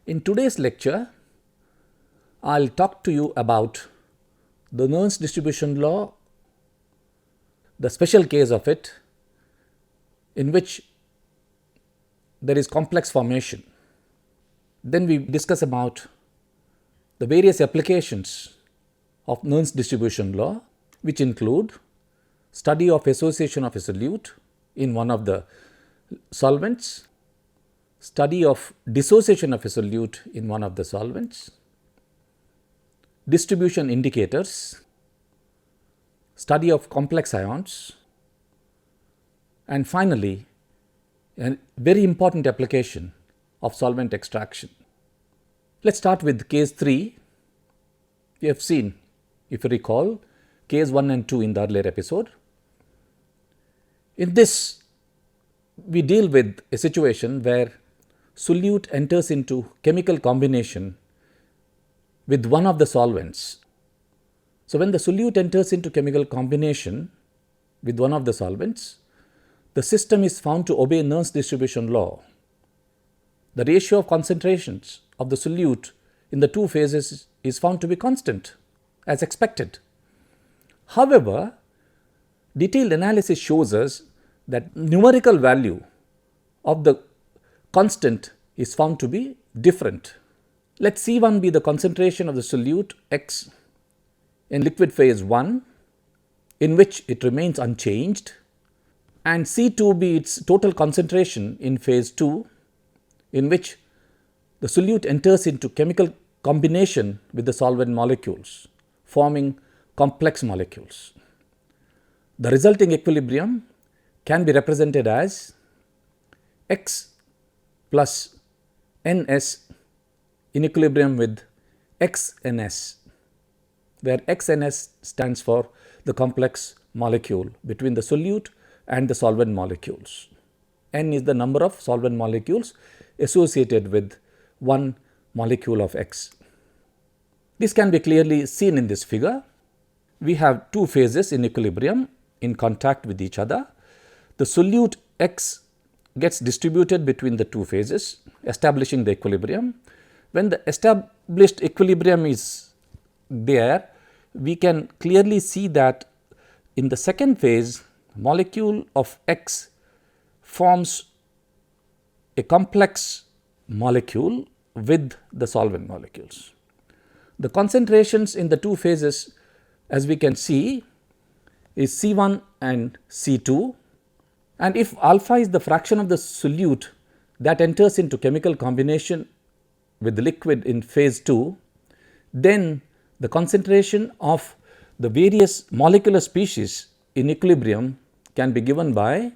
In today's lecture, I'll talk to you about the Nernst distribution law, the special case of it, in which there is complex formation. Then we discuss about the various applications of Nernst distribution law, which include study of association of a solute in one of the solvents, study of dissociation of a solute in one of the solvents, distribution indicators, study of complex ions, and finally, a very important application of solvent extraction. Let's start with case 3. We have seen, if you recall, case 1 and 2 in the earlier episode. In this, we deal with a situation where solute enters into chemical combination with one of the solvents. So, when the solute enters into chemical combination with one of the solvents, the system is found to obey Nernst distribution law. The ratio of concentrations of the solute in the two phases is found to be constant, as expected. However, detailed analysis shows us that numerical value of the constant is found to be different. Let C1 be the concentration of the solute X in liquid phase 1, in which it remains unchanged, and C2 be its total concentration in phase 2, in which the solute enters into chemical combination with the solvent molecules, forming complex molecules. The resulting equilibrium can be represented as X plus Ns in equilibrium with XNS, where XNS stands for the complex molecule between the solute and the solvent molecules. N is the number of solvent molecules associated with one molecule of X. This can be clearly seen in this figure. We have two phases in equilibrium in contact with each other. The solute X gets distributed between the two phases, establishing the equilibrium. When the established equilibrium is there, we can clearly see that in the second phase, molecule of X forms a complex molecule with the solvent molecules. The concentrations in the two phases, as we can see, is C1 and C2, and if alpha is the fraction of the solute that enters into chemical combination with the liquid in phase 2, then the concentration of the various molecular species in equilibrium can be given by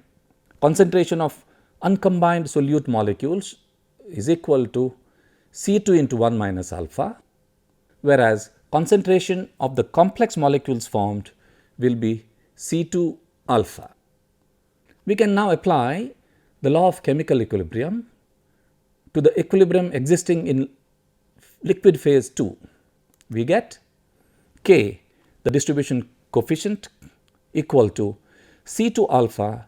concentration of uncombined solute molecules is equal to C2 into 1 minus alpha, whereas concentration of the complex molecules formed will be C2 alpha. We can now apply the law of chemical equilibrium to the equilibrium existing in liquid phase 2. We get K, the distribution coefficient, equal to C2 alpha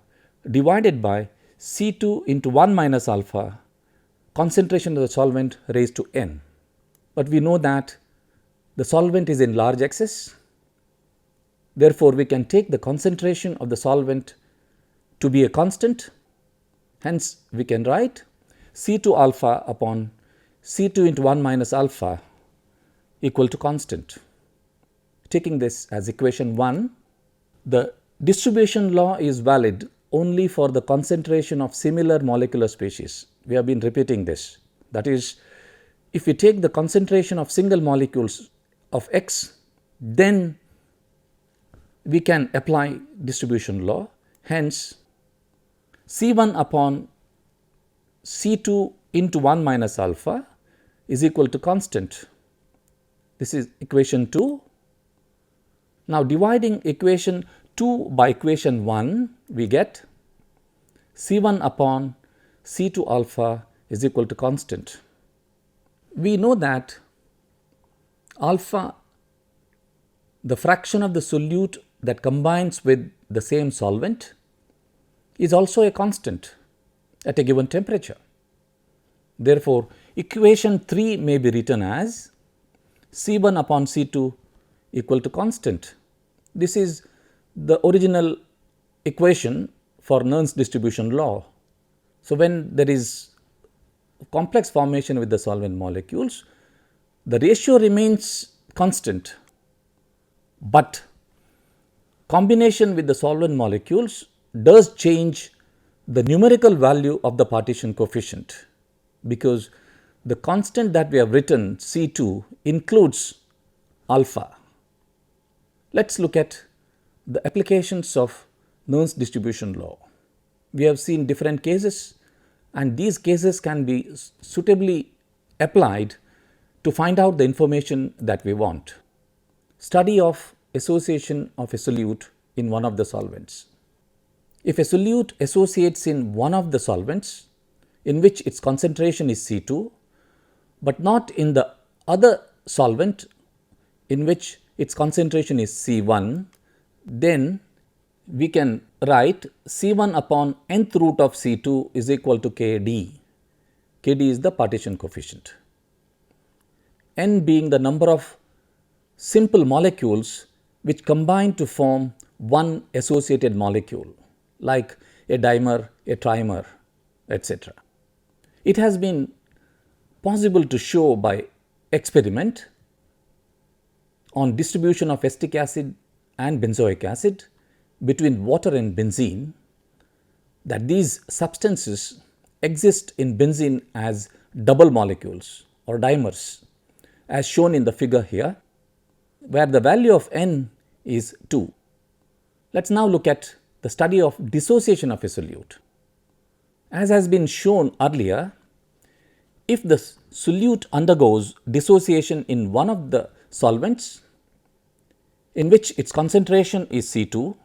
divided by C2 into 1 minus alpha, concentration of the solvent raised to N. But we know that the solvent is in large excess. Therefore, we can take the concentration of the solvent to be a constant. Hence, we can write C2 alpha upon C2 into 1 minus alpha equal to constant. Taking this as equation 1, the distribution law is valid only for the concentration of similar molecular species. We have been repeating this. That is, if we take the concentration of single molecules of X, then we can apply distribution law. Hence, C1 upon C2 into 1 minus alpha is equal to constant. This is equation 2. Now, dividing equation 2 by equation 1, we get C1 upon C2 alpha is equal to constant. We know that alpha, the fraction of the solute that combines with the same solvent, is also a constant at a given temperature. Therefore, equation 3 may be written as C1 upon C2 equal to constant. This is the original equation for Nernst distribution law. So, when there is complex formation with the solvent molecules, the ratio remains constant, but combination with the solvent molecules does change the numerical value of the partition coefficient, because the constant that we have written C2 includes alpha. Let us look at the applications of Nernst distribution law. We have seen different cases, and these cases can be suitably applied to find out the information that we want. Study of association of a solute in one of the solvents. If a solute associates in one of the solvents in which its concentration is C2, but not in the other solvent in which its concentration is C1, then we can write C1 upon nth root of C2 is equal to Kd. Kd is the partition coefficient. N being the number of simple molecules which combine to form one associated molecule, like a dimer, a trimer, etc. It has been possible to show by experiment on distribution of acetic acid and benzoic acid between water and benzene that these substances exist in benzene as double molecules or dimers, as shown in the figure here, where the value of N is 2. Let us now look at the study of dissociation of a solute. As has been shown earlier, if the solute undergoes dissociation in one of the solvents in which its concentration is C2,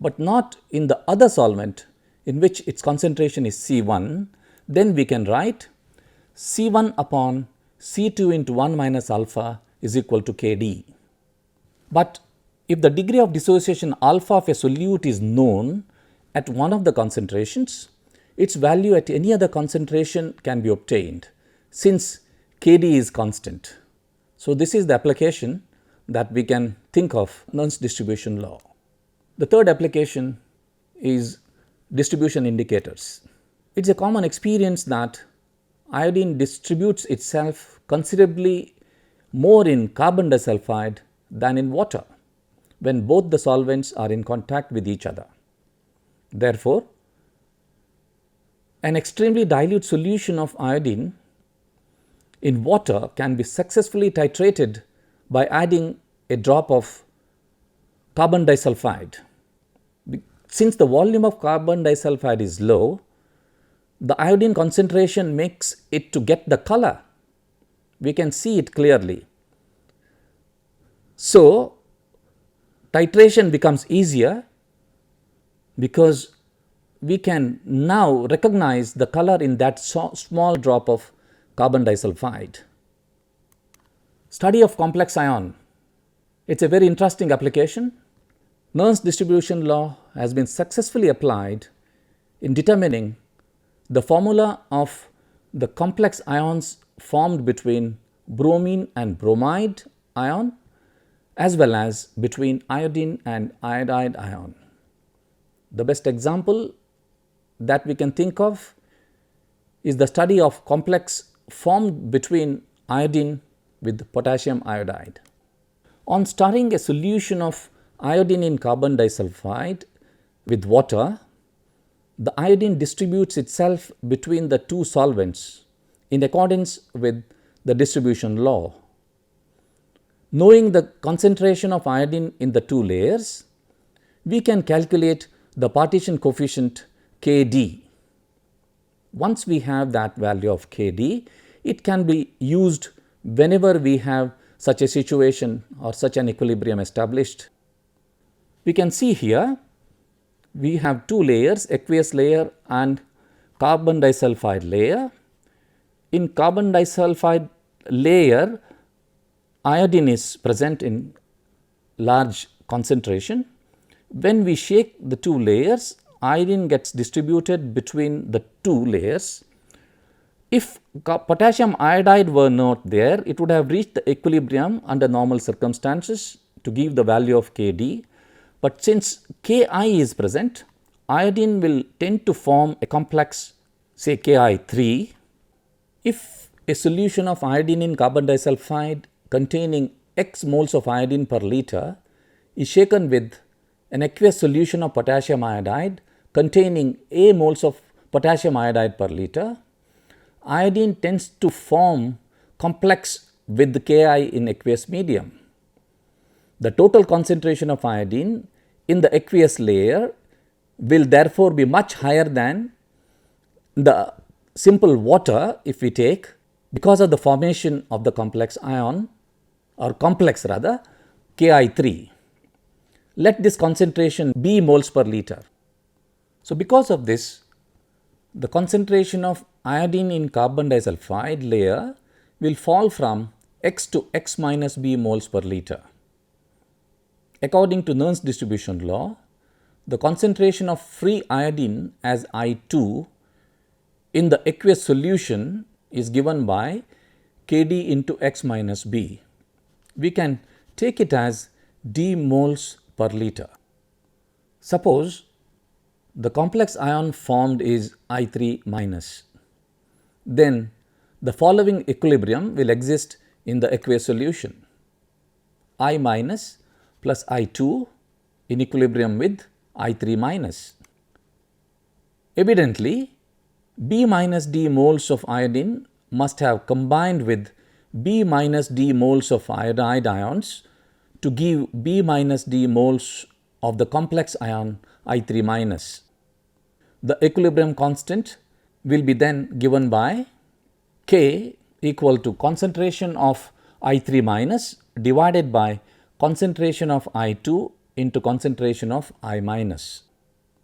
but not in the other solvent in which its concentration is C1, then we can write C1 upon C2 into 1 minus alpha is equal to Kd. But if the degree of dissociation alpha of a solute is known at one of the concentrations, its value at any other concentration can be obtained, since Kd is constant. So, this is the application that we can think of Nernst distribution law. The third application is distribution indicators. It is a common experience that iodine distributes itself considerably more in carbon disulfide than in water when both the solvents are in contact with each other. Therefore, an extremely dilute solution of iodine in water can be successfully titrated by adding a drop of carbon disulfide. Since the volume of carbon disulfide is low, the iodine concentration makes it to get the color. We can see it clearly. So, titration becomes easier because we can now recognize the color in that small drop of carbon disulfide. Study of complex ion. It is a very interesting application. Nernst distribution law has been successfully applied in determining the formula of the complex ions formed between bromine and bromide ion, as well as between iodine and iodide ion. The best example that we can think of is the study of complex formed between iodine with potassium iodide. On stirring a solution of iodine in carbon disulfide with water, the iodine distributes itself between the two solvents in accordance with the distribution law. Knowing the concentration of iodine in the two layers, we can calculate the partition coefficient Kd. Once we have that value of Kd, it can be used whenever we have such a situation or such an equilibrium established. We can see here we have two layers, aqueous layer and carbon disulfide layer. In carbon disulfide layer, iodine is present in large concentration. When we shake the two layers, iodine gets distributed between the two layers If potassium iodide were not there, it would have reached the equilibrium under normal circumstances to give the value of Kd. But since Ki is present, iodine will tend to form a complex, say Ki3. If a solution of iodine in carbon disulfide containing X moles of iodine per liter is shaken with an aqueous solution of potassium iodide containing A moles of potassium iodide per liter, iodine tends to form complex with Ki in aqueous medium. The total concentration of iodine in the aqueous layer will therefore be much higher than the simple water if we take, because of the formation of the complex ion or complex rather Ki3. Let this concentration be moles per liter. So, because of this, the concentration of iodine in carbon disulfide layer will fall from X to X minus B moles per liter. According to Nernst distribution law, the concentration of free iodine as I2 in the aqueous solution is given by Kd into X minus B. We can take it as D moles per liter. Suppose the complex ion formed is I3 minus. Then the following equilibrium will exist in the aqueous solution: I minus plus I2 in equilibrium with I3 minus. Evidently, B minus D moles of iodine must have combined with B minus D moles of iodide ions to give B minus D moles of the complex ion I3 minus. The equilibrium constant will be then given by K equal to concentration of I3 minus divided by concentration of I2 into concentration of I minus.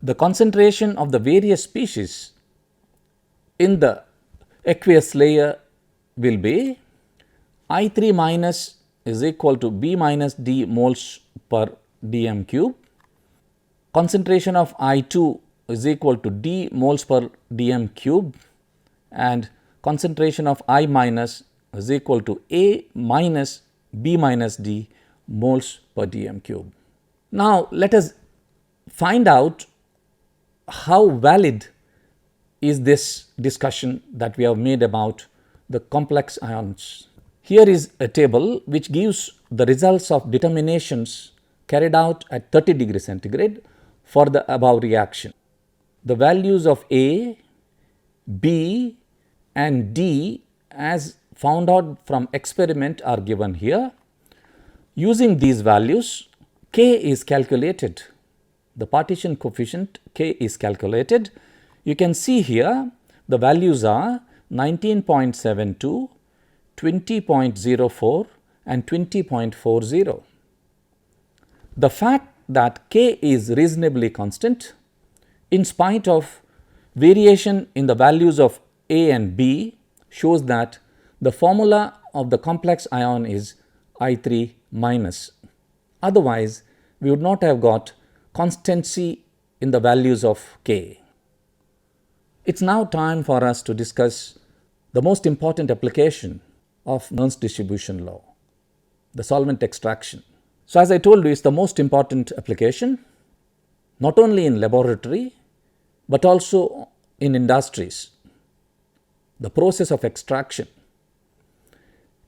The concentration of the various species in the aqueous layer will be I3 minus is equal to B minus D moles per dm cube. Concentration of I2 is equal to D moles per dm cube, and concentration of I minus is equal to A minus B minus D moles per dm cube. Now, let us find out how valid is this discussion that we have made about the complex ions. Here is a table which gives the results of determinations carried out at 30 degrees centigrade for the above reaction. The values of A, B and D as found out from experiment are given here. Using these values, K is calculated. The partition coefficient K is calculated. You can see here the values are 19.72, 20.04 and 20.40. The fact that K is reasonably constant in spite of variation in the values of A and B shows that the formula of the complex ion is I3 minus. Otherwise, we would not have got constancy in the values of K. It is now time for us to discuss the most important application of Nernst distribution law, the solvent extraction. So, as I told you, it is the most important application not only in laboratory but also in industries, the process of extraction.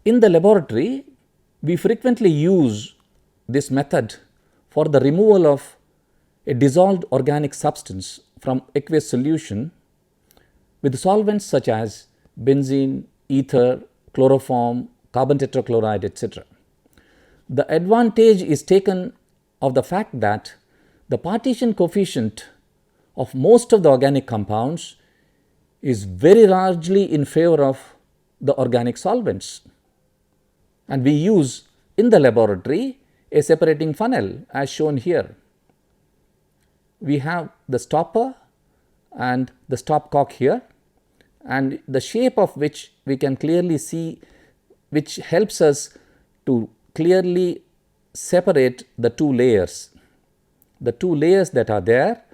In the laboratory, we frequently use this method for the removal of a dissolved organic substance from aqueous solution with solvents such as benzene, ether, chloroform, carbon tetrachloride, etc. The advantage is taken of the fact that the partition coefficient of most of the organic compounds is very largely in favor of the organic solvents, and we use in the laboratory a separating funnel as shown here. We have the stopper and the stopcock here, and the shape of which we can clearly see, which helps us to clearly separate the two layers. The two layers that are there,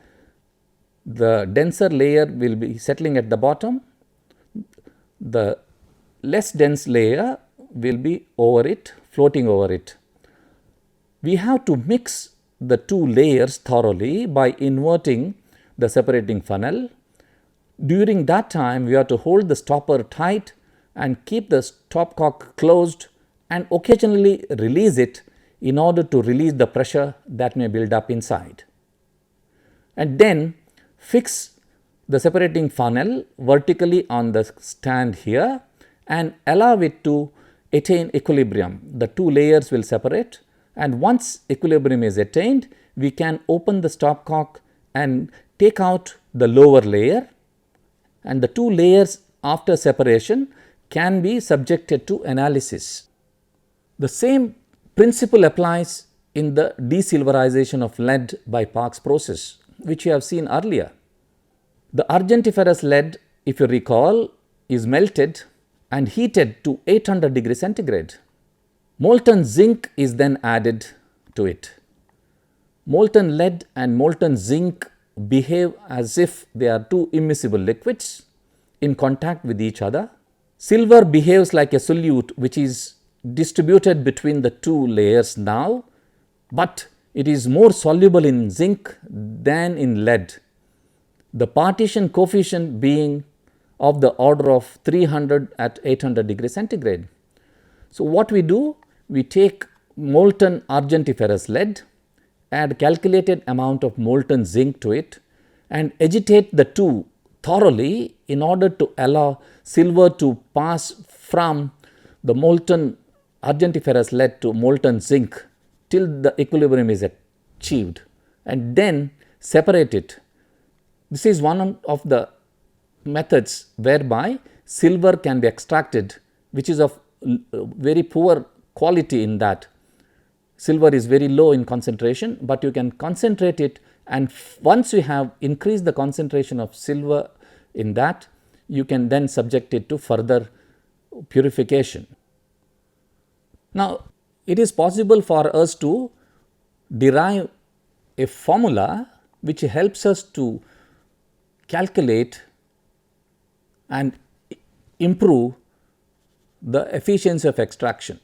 the denser layer will be settling at the bottom, the less dense layer will be over it, floating over it. We have to mix the two layers thoroughly by inverting the separating funnel. During that time, we have to hold the stopper tight and keep the stopcock closed and occasionally release it in order to release the pressure that may build up inside. And then fix the separating funnel vertically on the stand here and allow it to attain equilibrium. The two layers will separate, and once equilibrium is attained, we can open the stopcock and take out the lower layer, and the two layers after separation can be subjected to analysis. The same principle applies in the desilverization of lead by Parkes process, which you have seen earlier. The argentiferous lead, if you recall, is melted and heated to 800 degrees centigrade. Molten zinc is then added to it. Molten lead and molten zinc behave as if they are two immiscible liquids in contact with each other. Silver behaves like a solute which is distributed between the two layers now, but it is more soluble in zinc than in lead, the partition coefficient being of the order of 300 at 800 degrees centigrade. So, what we do? We take molten argentiferous lead, add calculated amount of molten zinc to it, and agitate the two thoroughly in order to allow silver to pass from the molten argentiferous lead to molten zinc till the equilibrium is achieved, and then separate it. This is one of the methods whereby silver can be extracted, which is of very poor quality in that. Silver is very low in concentration, but you can concentrate it, and once you have increased the concentration of silver in that, you can then subject it to further purification. Now, it is possible for us to derive a formula which helps us to calculate and improve the efficiency of extraction.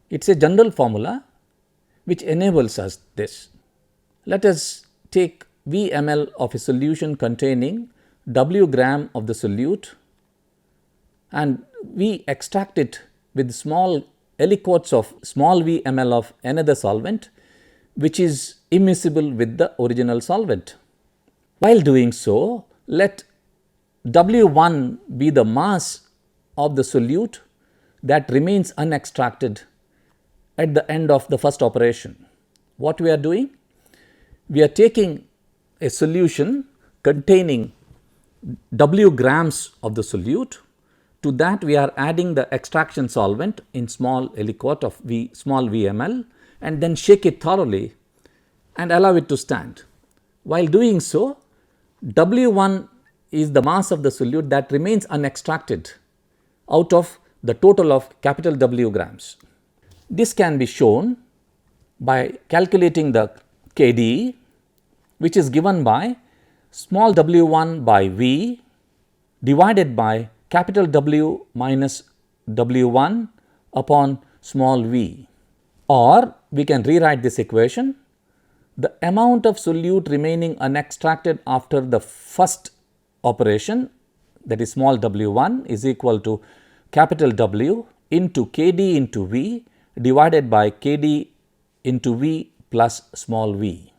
It is a general formula which enables us this. Let us take V ml of a solution containing W gram of the solute, and we extract it with small aliquots of small v ml of another solvent which is immiscible with the original solvent. While doing so, let W1 be the mass of the solute that remains unextracted at the end of the first operation. What we are doing? We are taking a solution containing W grams of the solute. To that we are adding the extraction solvent in small aliquot of small v ml, and then shake it thoroughly and allow it to stand. While doing so, W1 is the mass of the solute that remains unextracted out of the total of capital W grams. This can be shown by calculating the Kd, which is given by small w1 by V divided by capital W minus W1 upon small v. Or we can rewrite this equation: the amount of solute remaining unextracted after the first operation, that is small w1, is equal to capital W into Kd into V divided by Kd into V plus small v.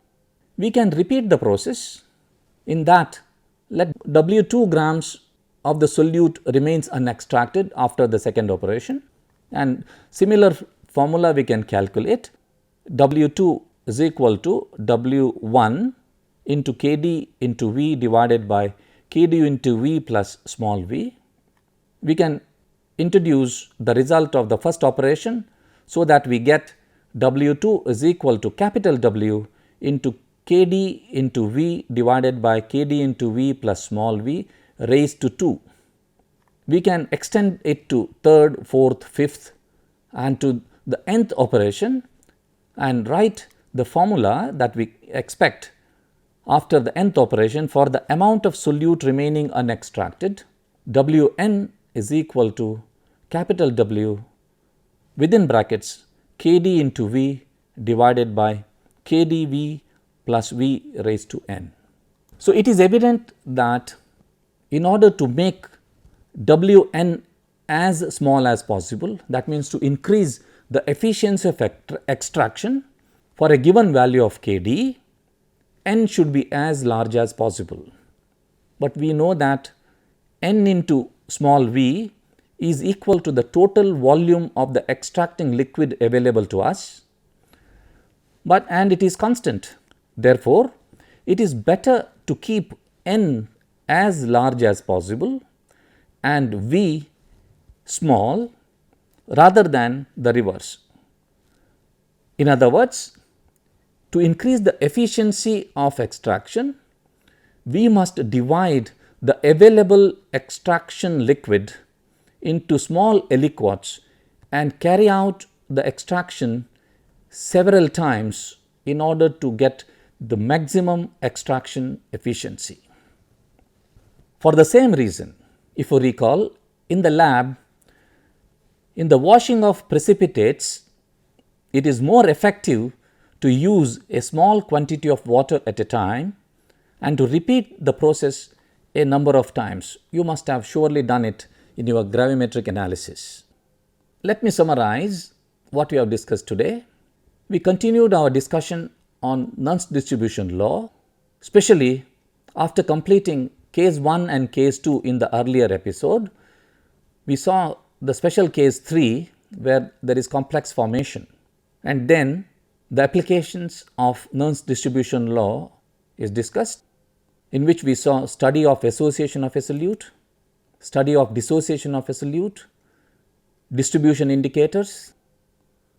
We can repeat the process in that let W2 grams of the solute remains unextracted after the second operation, and similar formula we can calculate. W2 is equal to W1 into Kd into V divided by Kd into V plus small v. We can introduce the result of the first operation so that we get W2 is equal to capital W into Kd into V divided by Kd into V plus small v raised to 2. We can extend it to third, fourth, fifth and to the nth operation and write the formula that we expect after the nth operation for the amount of solute remaining unextracted. Wn is equal to capital W within brackets Kd into V divided by KdV plus V raised to n. So, it is evident that in order to make Wn as small as possible, that means to increase the efficiency of extraction for a given value of Kd, n should be as large as possible. But we know that n into small v is equal to the total volume of the extracting liquid available to us, and it is constant. Therefore, it is better to keep n as large as possible and v small rather than the reverse. In other words, to increase the efficiency of extraction, we must divide the available extraction liquid into small aliquots and carry out the extraction several times in order to get the maximum extraction efficiency. For the same reason, if you recall, in the lab, in the washing of precipitates, it is more effective to use a small quantity of water at a time and to repeat the process a number of times. You must have surely done it in your gravimetric analysis. Let me summarize what we have discussed today. We continued our discussion on Nernst distribution law, especially after completing case 1 and case 2 in the earlier episode. We saw the special case 3 where there is complex formation, and then the applications of Nernst distribution law is discussed, in which we saw study of association of a solute, study of dissociation of a solute, distribution indicators,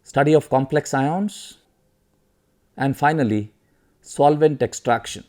study of complex ions, and finally solvent extraction.